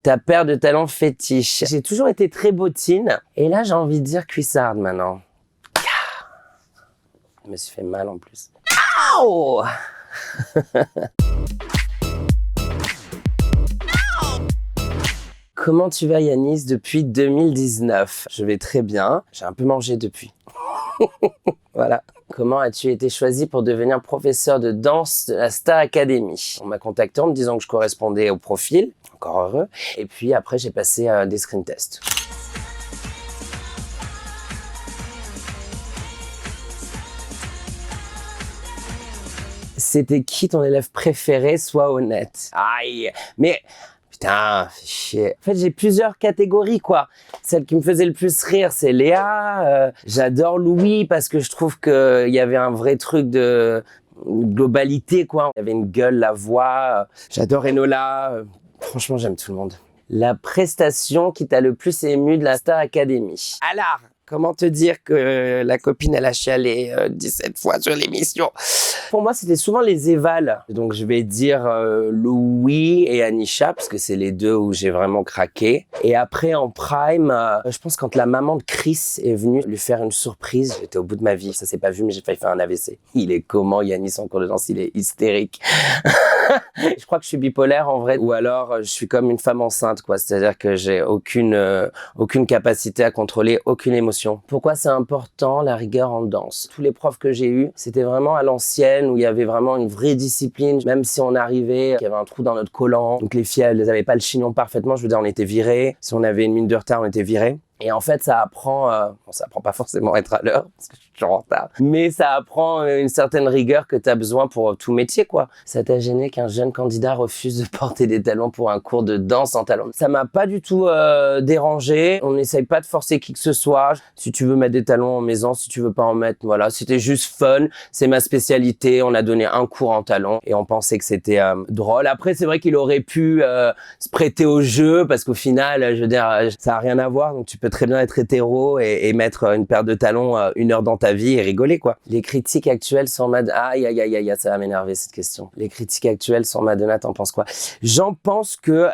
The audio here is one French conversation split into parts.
Ta paire de talons fétiche. J'ai toujours été très bottine. Et là, j'ai envie de dire cuissarde maintenant. Je me suis fait mal en plus. Ow! Comment tu vas Yanis depuis 2019? Je vais très bien. J'ai un peu mangé depuis. Voilà. Comment as-tu été choisi pour devenir professeur de danse de la Star Academy? On m'a contacté en me disant que je correspondais au profil. Encore heureux. Et puis après, j'ai passé des screen tests. C'était qui ton élève préféré? Sois honnête. Aïe, mais putain, fais chier. En fait, j'ai plusieurs catégories, quoi. Celle qui me faisait le plus rire, c'est Léa. J'adore Louis parce que je trouve qu'il y avait un vrai truc de globalité, quoi. Il y avait une gueule, la voix. J'adore Enola. Franchement, j'aime tout le monde. La prestation qui t'a le plus ému de la Star Academy. Alors, comment te dire que la copine, elle a chialé 17 fois sur l'émission? Pour moi, c'était souvent les évals. Donc, je vais dire Louis et Anisha, parce que c'est les deux où j'ai vraiment craqué. Et après, en prime, je pense quand la maman de Chris est venue lui faire une surprise, j'étais au bout de ma vie. Ça s'est pas vu, mais j'ai failli faire un AVC. Il est comment, Yanis, en cours de danse? Il est hystérique. Je crois que je suis bipolaire en vrai, ou alors je suis comme une femme enceinte, quoi. C'est-à-dire que j'ai aucune capacité à contrôler aucune émotion. Pourquoi c'est important la rigueur en danse? Tous les profs que j'ai eus, c'était vraiment à l'ancienne où il y avait vraiment une vraie discipline. Même si on arrivait, qu'il y avait un trou dans notre collant, donc les filles elles avaient pas le chignon parfaitement, je veux dire on était virés. Si on avait une minute de retard, on était virés. Et en fait, ça apprend, ça apprend pas forcément à être à l'heure, parce que je suis toujours en retard, mais ça apprend une certaine rigueur que tu as besoin pour tout métier, quoi. Ça t'a gêné qu'un jeune candidat refuse de porter des talons pour un cours de danse en talons? Ça m'a pas du tout dérangé. On n'essaye pas de forcer qui que ce soit. Si tu veux mettre des talons en maison, si tu veux pas en mettre, voilà. C'était juste fun. C'est ma spécialité. On a donné un cours en talons et on pensait que c'était drôle. Après, c'est vrai qu'il aurait pu se prêter au jeu parce qu'au final, je veux dire, ça a rien à voir. Donc tu peux très bien être hétéro et mettre une paire de talons 1 heure dans ta vie et rigoler, quoi. Les critiques actuelles sur Madonna... Aïe, ça va m'énerver cette question. Les critiques actuelles sur Madonna, t'en penses quoi? J'en pense que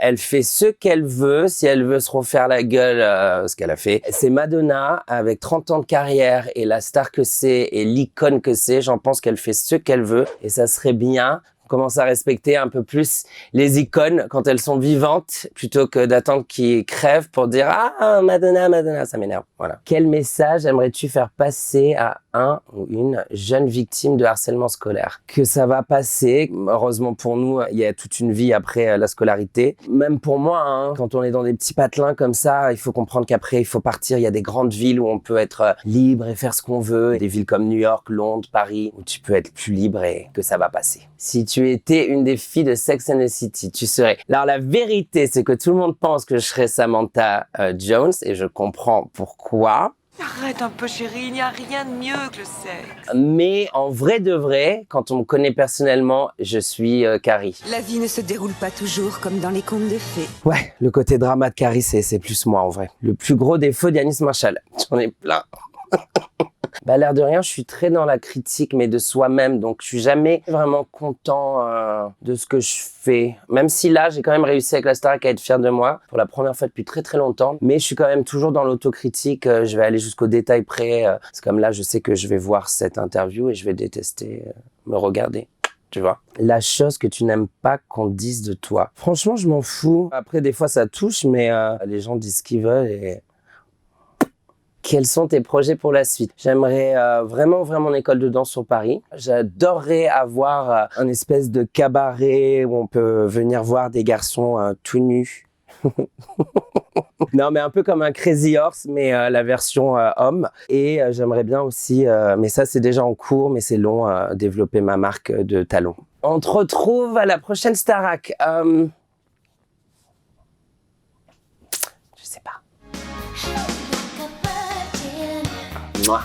elle fait ce qu'elle veut. Si elle veut se refaire la gueule, ce qu'elle a fait. C'est Madonna, avec 30 ans de carrière et la star que c'est et l'icône que c'est, j'en pense qu'elle fait ce qu'elle veut et ça serait bien commence à respecter un peu plus les icônes quand elles sont vivantes plutôt que d'attendre qu'ils crèvent pour dire « Ah, Madonna, ça m'énerve. » Voilà. Quel message aimerais-tu faire passer à un ou une jeune victime de harcèlement scolaire? Que ça va passer. Heureusement pour nous, il y a toute une vie après la scolarité. Même pour moi, hein, quand on est dans des petits patelins comme ça, il faut comprendre qu'après, il faut partir. Il y a des grandes villes où on peut être libre et faire ce qu'on veut. Des villes comme New York, Londres, Paris, où tu peux être plus libre et que ça va passer. Si tu étais une des filles de Sex and the City, tu serais... Alors la vérité, c'est que tout le monde pense que je serais Samantha Jones et je comprends pourquoi. Arrête un peu chérie, il n'y a rien de mieux que le sexe. Mais en vrai de vrai, quand on me connaît personnellement, je suis Carrie. La vie ne se déroule pas toujours comme dans les contes de fées. Ouais, le côté drama de Carrie, c'est plus moi en vrai. Le plus gros défaut d'Yanis Marshall. J'en ai plein. Bah, l'air de rien, je suis très dans la critique, mais de soi-même. Donc, je suis jamais vraiment content de ce que je fais. Même si là, j'ai quand même réussi avec la Starac à être fier de moi pour la première fois depuis très très longtemps. Mais je suis quand même toujours dans l'autocritique. Je vais aller jusqu'au détail près. C'est comme là, je sais que je vais voir cette interview et je vais détester me regarder. Tu vois, la chose que tu n'aimes pas qu'on dise de toi. Franchement, je m'en fous. Après, des fois, ça touche, mais les gens disent ce qu'ils veulent et... Quels sont tes projets pour la suite? J'aimerais vraiment ouvrir mon école de danse sur Paris. J'adorerais avoir un espèce de cabaret où on peut venir voir des garçons tout nus. Non, mais un peu comme un Crazy Horse, mais la version homme. Et j'aimerais bien aussi, mais ça c'est déjà en cours, mais c'est long, développer ma marque de talons. On te retrouve à la prochaine Starac. Je sais pas. Mouah.